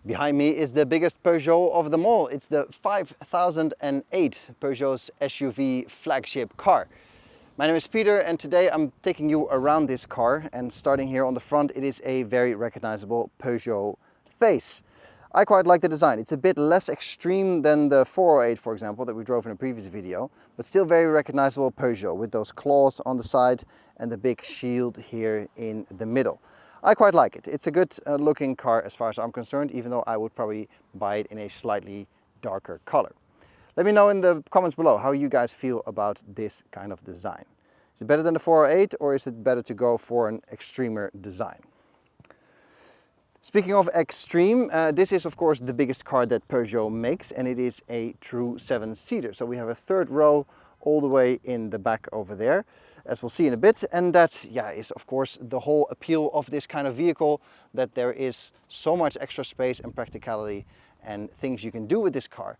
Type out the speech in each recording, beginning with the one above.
Behind me is the biggest Peugeot of them all. It's the 5008 Peugeot's SUV flagship car. My name is Peter and today I'm taking you around this car, and starting here on the front, it is a very recognizable Peugeot face. I quite like the design. It's a bit less extreme than the 408, for example, that we drove in a previous video, but still very recognizable Peugeot with those claws on the side and the big shield here in the middle. I quite like it. It's a good looking car as far as I'm concerned, even though I would probably buy it in a slightly darker color. Let me know in the comments below how you guys feel about this kind of design. Is it better than the 408, or is it better to go for an extremer design? Speaking of extreme, this is of course the biggest car that Peugeot makes, and it is a true 7-seater. So we have a third row all the way in the back over there, as we'll see in a bit. And that, is of course the whole appeal of this kind of vehicle, that there is so much extra space and practicality and things you can do with this car.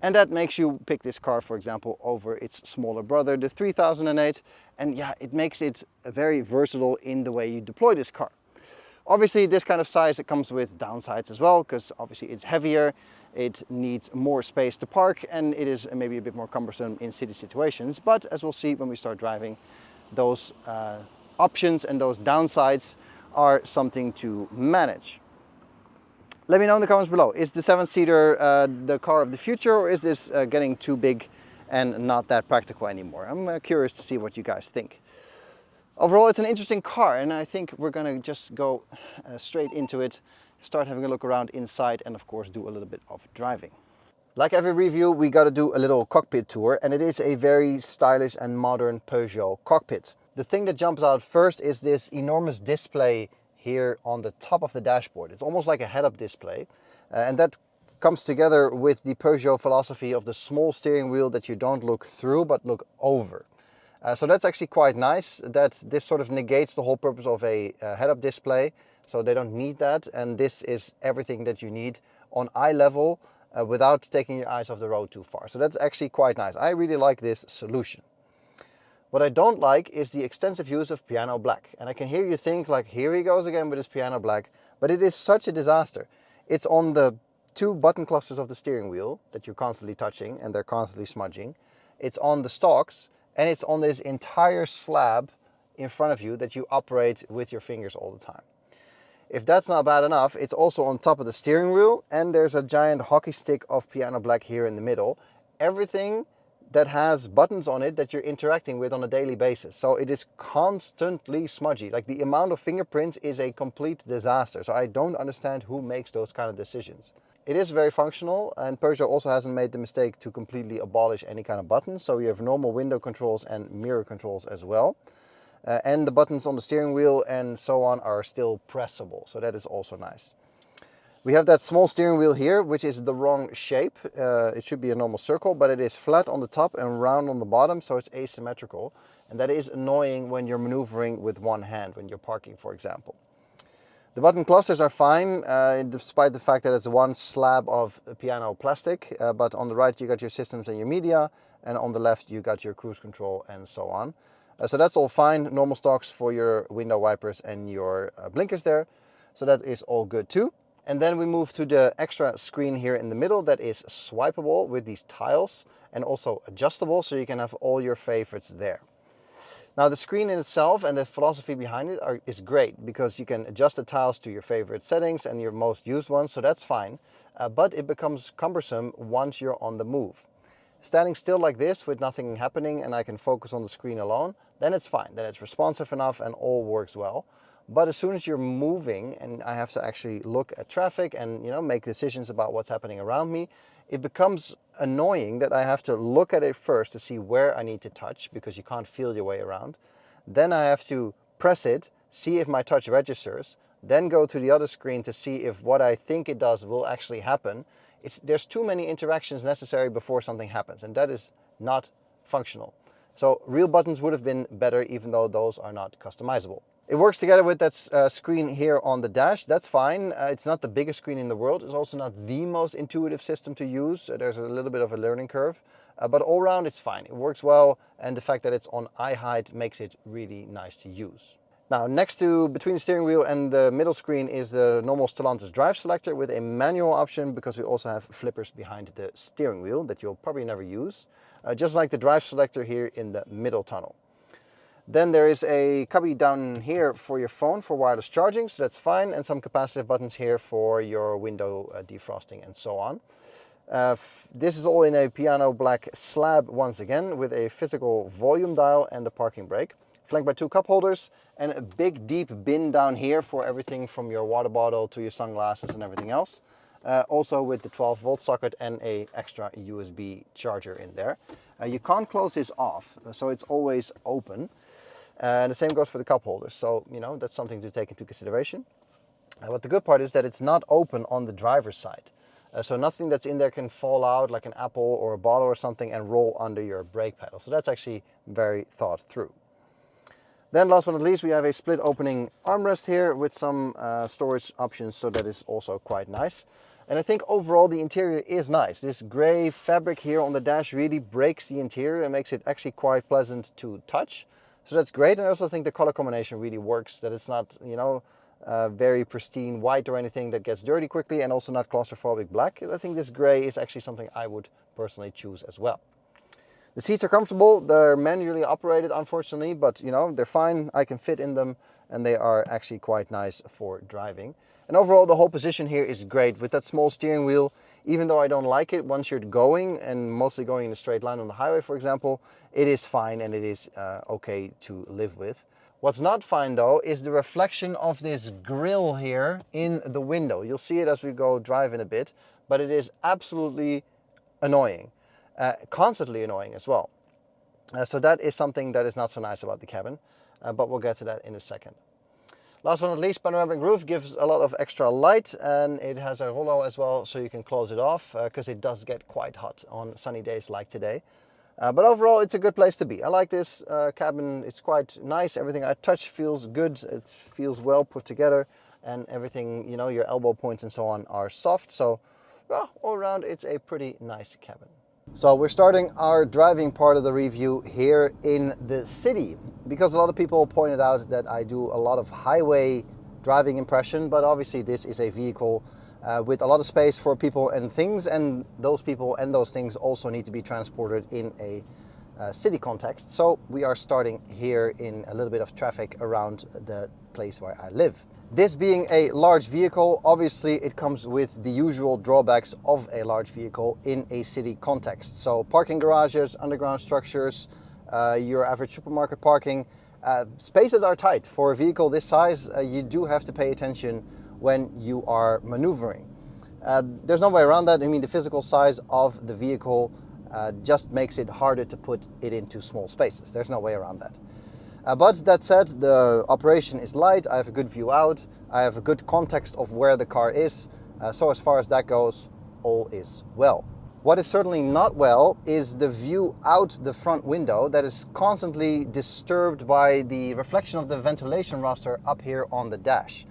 And that makes you pick this car, for example, over its smaller brother, the 3008. And it makes it very versatile in the way you deploy this car. Obviously, this kind of size, it comes with downsides as well, because obviously it's heavier, it needs more space to park, and it is maybe a bit more cumbersome in city situations. But as we'll see when we start driving, those options and those downsides are something to manage. Let me know in the comments below, is the 7-seater the car of the future, or is this getting too big and not that practical anymore? I'm curious to see what you guys think. Overall, it's an interesting car, and I think we're gonna just go straight into it, start having a look around inside, and of course do a little bit of driving. Like every review, we gotta do a little cockpit tour, and it is a very stylish and modern Peugeot cockpit. The thing that jumps out first is this enormous display here on the top of the dashboard. It's almost like a head-up display, and that comes together with the Peugeot philosophy of the small steering wheel that you don't look through but look over. So that's actually quite nice, that this sort of negates the whole purpose of a head-up display, so they don't need that, and this is everything that you need on eye level without taking your eyes off the road too far. So that's actually quite nice. I really like this solution. What I don't like is the extensive use of piano black, and I can hear you think like, here he goes again with his piano black, but it is such a disaster. It's on the two button clusters of the steering wheel that you're constantly touching and they're constantly smudging. It's on the stalks, and it's on this entire slab in front of you that you operate with your fingers all the time. If that's not bad enough, it's also on top of the steering wheel, and there's a giant hockey stick of piano black here in the middle. Everything that has buttons on it that you're interacting with on a daily basis. So it is constantly smudgy. Like, the amount of fingerprints is a complete disaster. So I don't understand who makes those kind of decisions. It is very functional, and Peugeot also hasn't made the mistake to completely abolish any kind of buttons. So you have normal window controls and mirror controls as well. And the buttons on the steering wheel and so on are still pressable. So that is also nice. We have that small steering wheel here, which is the wrong shape. It should be a normal circle, but it is flat on the top and round on the bottom, so it's asymmetrical. And that is annoying when you're maneuvering with one hand, when you're parking, for example. The button clusters are fine, despite the fact that it's one slab of piano plastic, but on the right you got your systems and your media, and on the left you got your cruise control and so on. So that's all fine, normal stocks for your window wipers and your blinkers there, so that is all good too. And then we move to the extra screen here in the middle that is swipeable with these tiles, and also adjustable, so you can have all your favorites there. Now, the screen in itself and the philosophy behind it is great, because you can adjust the tiles to your favorite settings and your most used ones, so that's fine. But it becomes cumbersome once you're on the move. Standing still like this with nothing happening and I can focus on the screen alone, then it's fine. Then it's responsive enough and all works well. But as soon as you're moving and I have to actually look at traffic and make decisions about what's happening around me, it becomes annoying that I have to look at it first to see where I need to touch, because you can't feel your way around. Then I have to press it, see if my touch registers, then go to the other screen to see if what I think it does will actually happen. There's too many interactions necessary before something happens, and that is not functional. So real buttons would have been better, even though those are not customizable. It works together with that screen here on the dash. That's fine. It's not the biggest screen in the world. It's also not the most intuitive system to use. There's a little bit of a learning curve, but all around it's fine. It works well, and the fact that it's on eye height makes it really nice to use. Now, next to between the steering wheel and the middle screen is the normal Stellantis drive selector with a manual option, because we also have flippers behind the steering wheel that you'll probably never use, just like the drive selector here in the middle tunnel. Then there is a cubby down here for your phone for wireless charging, so that's fine, and some capacitive buttons here for your window defrosting and so on. This is all in a piano black slab once again, with a physical volume dial and the parking brake, flanked by 2 cup holders and a big deep bin down here for everything from your water bottle to your sunglasses and everything else. Also with the 12-volt socket and a extra USB charger in there. You can't close this off, so it's always open. And the same goes for the cup holders, so you know, that's something to take into consideration. But the good part is that it's not open on the driver's side. So nothing that's in there can fall out, like an apple or a bottle or something, and roll under your brake pedal. So that's actually very thought through. Then last but not least, we have a split opening armrest here with some storage options, so that is also quite nice. And I think overall the interior is nice. This gray fabric here on the dash really breaks the interior and makes it actually quite pleasant to touch. So that's great, and I also think the color combination really works, that it's not, you know, very pristine white or anything that gets dirty quickly, and also not claustrophobic black. I think this gray is actually something I would personally choose as well. The seats are comfortable, they're manually operated unfortunately, but you know, they're fine, I can fit in them, and they are actually quite nice for driving. And overall the whole position here is great with that small steering wheel. Even though I don't like it once you're going, and mostly going in a straight line on the highway for example, it is fine and it is okay to live with. What's not fine though is the reflection of this grille here in the window. You'll see it as we go drive in a bit, but it is absolutely annoying. Constantly annoying as well. So that is something that is not so nice about the cabin, but we'll get to that in a second. Last but not least, panoramic roof gives a lot of extra light, and it has a rollo as well, so you can close it off, because it does get quite hot on sunny days like today. But overall, it's a good place to be. I like this cabin, it's quite nice. Everything I touch feels good, it feels well put together, and everything, you know, your elbow points and so on are soft. So well, all around, it's a pretty nice cabin. So we're starting our driving part of the review here in the city, because a lot of people pointed out that I do a lot of highway driving impression, but obviously this is a vehicle with a lot of space for people and things, and those people and those things also need to be transported in a city context. So we are starting here in a little bit of traffic around the place where I live. This being a large vehicle, obviously it comes with the usual drawbacks of a large vehicle in a city context. So parking garages, underground structures, your average supermarket parking. Spaces are tight. For a vehicle this size, you do have to pay attention when you are maneuvering. There's no way around that. I mean, the physical size of the vehicle just makes it harder to put it into small spaces. There's no way around that. But that said, the operation is light, I have a good view out, I have a good context of where the car is, so as far as that goes, all is well. What is certainly not well is the view out the front window that is constantly disturbed by the reflection of the ventilation roster up here on the dash.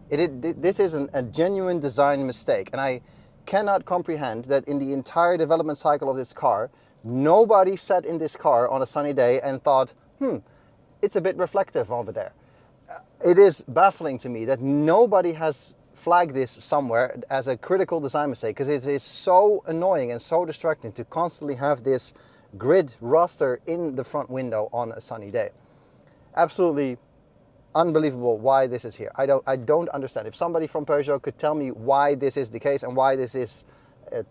This is a genuine design mistake, and I cannot comprehend that in the entire development cycle of this car, nobody sat in this car on a sunny day and thought, it's a bit reflective over there. It is baffling to me that nobody has flagged this somewhere as a critical design mistake, because it is so annoying and so distracting to constantly have this grid roster in the front window on a sunny day. Absolutely unbelievable why this is here. I don't understand. If somebody from Peugeot could tell me why this is the case and why this is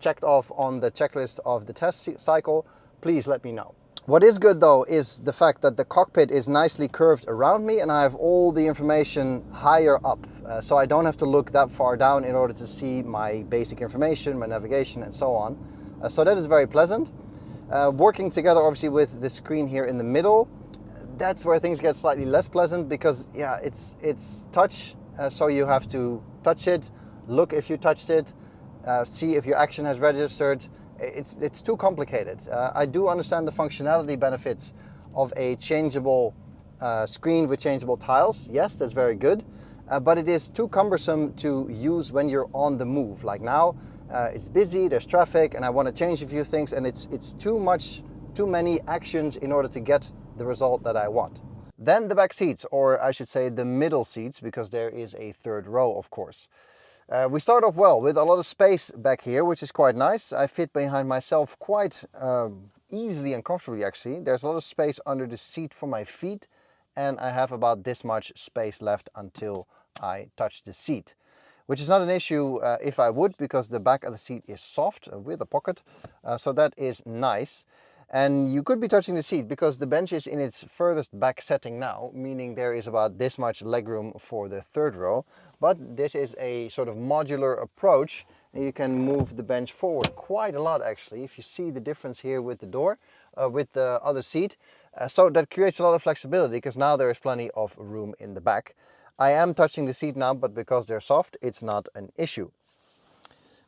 checked off on the checklist of the test cycle, please let me know. What is good though is the fact that the cockpit is nicely curved around me, and I have all the information higher up, so I don't have to look that far down in order to see my basic information, my navigation and so on. So that is very pleasant. Working together obviously with the screen here in the middle, that's where things get slightly less pleasant, because yeah, it's touch, so you have to touch it, look if you touched it, see if your action has registered. It's too complicated. I do understand the functionality benefits of a changeable screen with changeable tiles. Yes, that's very good, but it is too cumbersome to use when you're on the move. Like now, it's busy, there's traffic, and I want to change a few things, and it's too many actions in order to get the result that I want. Then the back seats, or I should say the middle seats, because there is a third row, of course. We start off well with a lot of space back here, which is quite nice. I fit behind myself quite easily and comfortably, actually. There's a lot of space under the seat for my feet, and I have about this much space left until I touch the seat, which is not an issue if I would, because the back of the seat is soft with a pocket, so that is nice. And you could be touching the seat because the bench is in its furthest back setting now, meaning there is about this much legroom for the third row. But this is a sort of modular approach, and you can move the bench forward quite a lot, actually, if you see the difference here with the door, with the other seat. So that creates a lot of flexibility, because now there is plenty of room in the back. I am touching the seat now, but because they're soft, it's not an issue.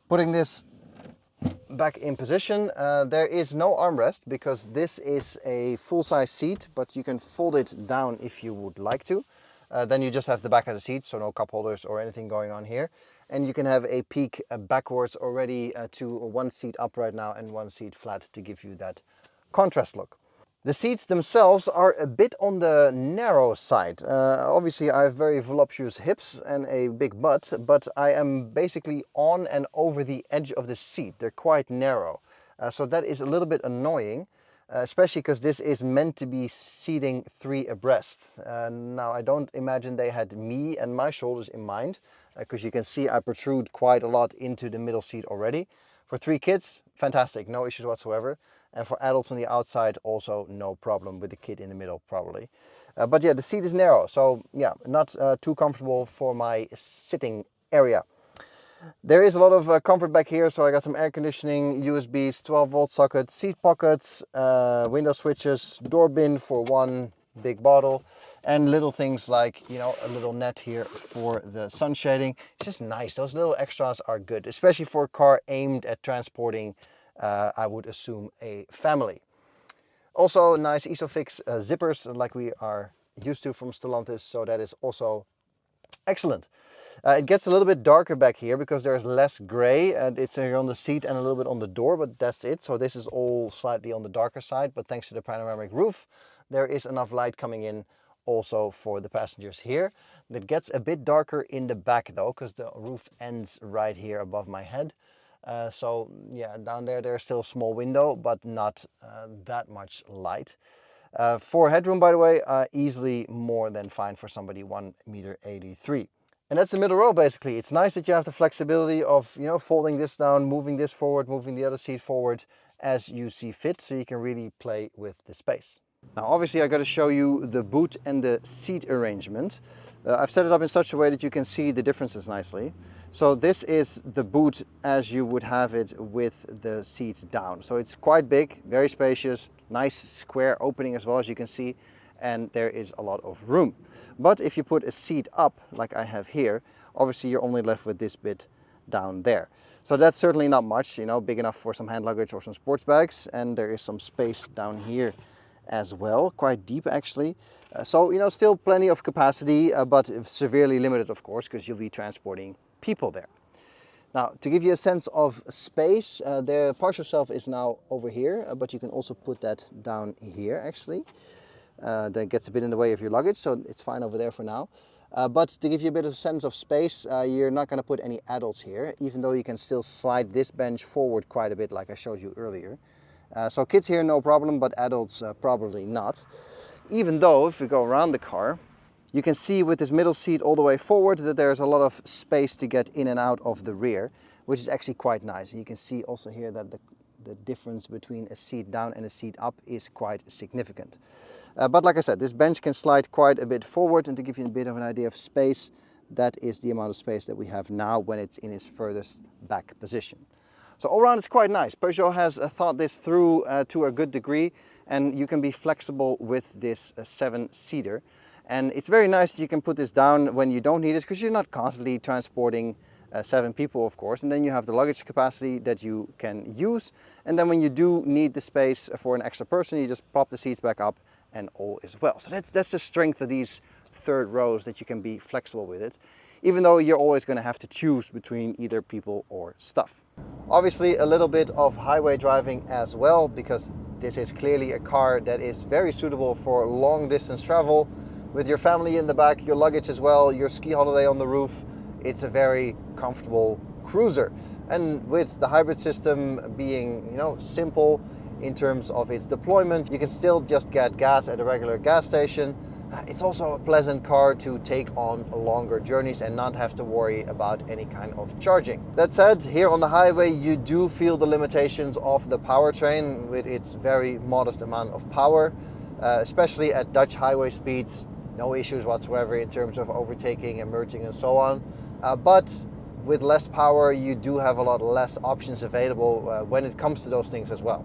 Putting this back in position, there is no armrest because this is a full-size seat, but you can fold it down if you would like to. Then you just have the back of the seat, so no cup holders or anything going on here. And you can have a peek backwards already to one seat up right now and one seat flat to give you that contrast look. The seats themselves are a bit on the narrow side. Obviously I have very voluptuous hips and a big butt, but I am basically on and over the edge of the seat. They're quite narrow. So that is a little bit annoying, especially because this is meant to be seating 3 abreast. Now I don't imagine they had me and my shoulders in mind, because you can see I protrude quite a lot into the middle seat already. For 3 kids, fantastic, no issues whatsoever. And for adults on the outside, also no problem with the kid in the middle, probably. But yeah, the seat is narrow, so yeah, not too comfortable for my sitting area. There is a lot of comfort back here, so I got some air conditioning, USBs, 12-volt socket, seat pockets, window switches, door bin for one big bottle, and little things like, you know, a little net here for the sun shading. It's just nice. Those little extras are good, especially for a car aimed at transporting I would assume a family. Also nice Isofix zippers like we are used to from Stellantis, so that is also excellent. It gets a little bit darker back here because there's less gray, and it's here on the seat and a little bit on the door, but that's it. So this is all slightly on the darker side, but thanks to the panoramic roof, there is enough light coming in also for the passengers here. It gets a bit darker in the back though, because the roof ends right here above my head. So yeah, down there there's still a small window, but not that much light. For headroom, by the way, easily more than fine for somebody 1.83 meters. And that's the middle row basically. It's nice that you have the flexibility of, you know, folding this down, moving this forward, moving the other seat forward as you see fit, so you can really play with the space. Now obviously I got to show you the boot and the seat arrangement. I've set it up in such a way that you can see the differences nicely. So this is the boot as you would have it with the seats down. So it's quite big, very spacious, nice square opening as well, as you can see, and there is a lot of room. But if you put a seat up like I have here, obviously you're only left with this bit down there. So that's certainly not much, you know, big enough for some hand luggage or some sports bags, and there is some space down here as well, quite deep actually. So, you know, still plenty of capacity, but severely limited, of course, because you'll be transporting people there. Now, to give you a sense of space, the partial shelf is now over here, but you can also put that down here actually. That gets a bit in the way of your luggage, so it's fine over there for now. But to give you a bit of sense of space, you're not going to put any adults here, even though you can still slide this bench forward quite a bit like I showed you earlier. So kids here no problem, but adults probably not. Even though if we go around the car, you can see with this middle seat all the way forward that there's a lot of space to get in and out of the rear, which is actually quite nice. And you can see also here that the difference between a seat down and a seat up is quite significant. But like I said, this bench can slide quite a bit forward, and to give you a bit of an idea of space, that is the amount of space that we have now when it's in its furthest back position. So all around it's quite nice. Peugeot has thought this through to a good degree, and you can be flexible with this 7-seater. And it's very nice that you can put this down when you don't need it, because you're not constantly transporting 7 people, of course. And then you have the luggage capacity that you can use. And then when you do need the space for an extra person, you just pop the seats back up and all is well. So that's the strength of these third rows, that you can be flexible with it, even though you're always going to have to choose between either people or stuff. Obviously a little bit of highway driving as well, because this is clearly a car that is very suitable for long distance travel with your family in the back, your luggage as well, your ski holiday on the roof. It's a very comfortable cruiser. And with the hybrid system being, simple in terms of its deployment, you can still just get gas at a regular gas station. It's also a pleasant car to take on longer journeys and not have to worry about any kind of charging. That said, here on the highway you do feel the limitations of the powertrain with its very modest amount of power, especially at Dutch highway speeds. No issues whatsoever in terms of overtaking and merging and so on. But with less power you do have a lot less options available when it comes to those things as well.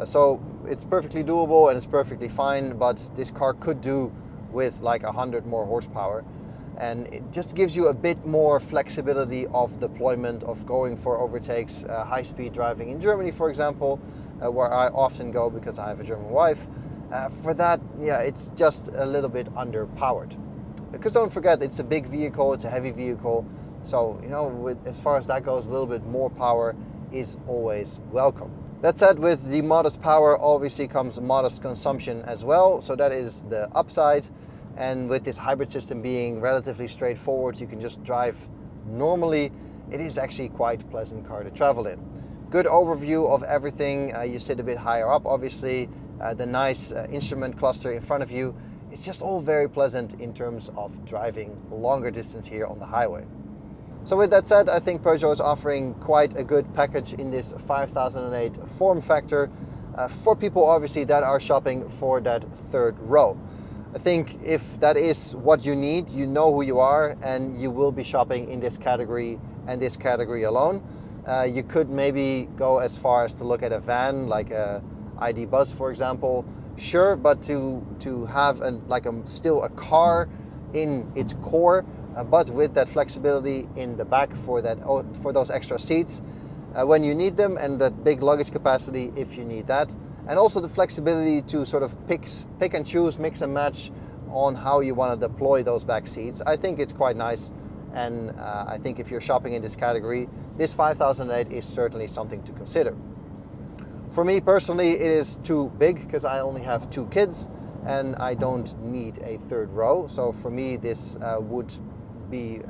So it's perfectly doable and it's perfectly fine, but this car could do with like 100 more horsepower, and it just gives you a bit more flexibility of deployment, of going for overtakes, high-speed driving in Germany, for example, where I often go because I have a German wife. For that, yeah, it's just a little bit underpowered. Because don't forget, it's a big vehicle, it's a heavy vehicle, so as far as that goes, a little bit more power is always welcome. That said, with the modest power obviously comes modest consumption as well, so that is the upside. And with this hybrid system being relatively straightforward, you can just drive normally. It is actually quite a pleasant car to travel in. Good overview of everything. You sit a bit higher up, obviously. The nice instrument cluster in front of you. It's just all very pleasant in terms of driving longer distance here on the highway. So with that said, I think Peugeot is offering quite a good package in this 5008 form factor for people obviously that are shopping for that third row. I think if that is what you need, you know who you are and you will be shopping in this category and this category alone. You could maybe go as far as to look at a van like a ID Buzz, for example. Sure, but to have still a car in its core, but with that flexibility in the back for those extra seats when you need them, and that big luggage capacity if you need that, and also the flexibility to sort of pick and choose, mix and match on how you want to deploy those back seats. I think it's quite nice, and I think if you're shopping in this category, this 5008 is certainly something to consider. For me personally, it is too big because I only have 2 kids and I don't need a third row. So for me, this would be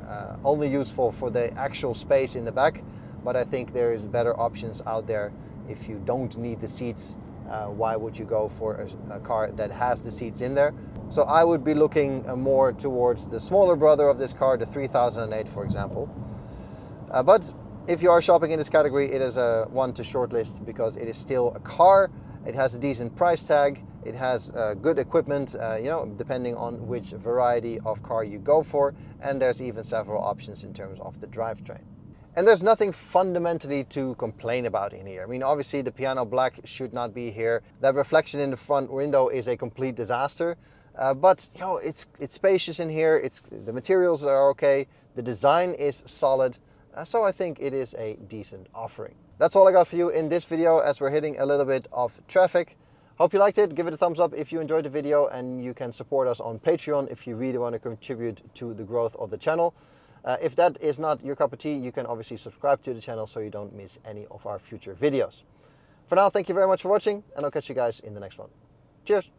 only useful for the actual space in the back, but I think there is better options out there. If you don't need the seats, why would you go for a car that has the seats in there? So I would be looking more towards the smaller brother of this car, the 3008, for example. But if you are shopping in this category, it is one to shortlist because it is still a car. It has a decent price tag. It has good equipment, depending on which variety of car you go for. And there's even several options in terms of the drivetrain. And there's nothing fundamentally to complain about in here. I mean, obviously the piano black should not be here. That reflection in the front window is a complete disaster. But it's spacious in here. The materials are okay. The design is solid. So I think it is a decent offering. That's all I got for you in this video as we're hitting a little bit of traffic. Hope you liked it. Give it a thumbs up if you enjoyed the video, and you can support us on Patreon if you really want to contribute to the growth of the channel. If that is not your cup of tea, you can obviously subscribe to the channel so you don't miss any of our future videos. For now, thank you very much for watching, and I'll catch you guys in the next one. Cheers!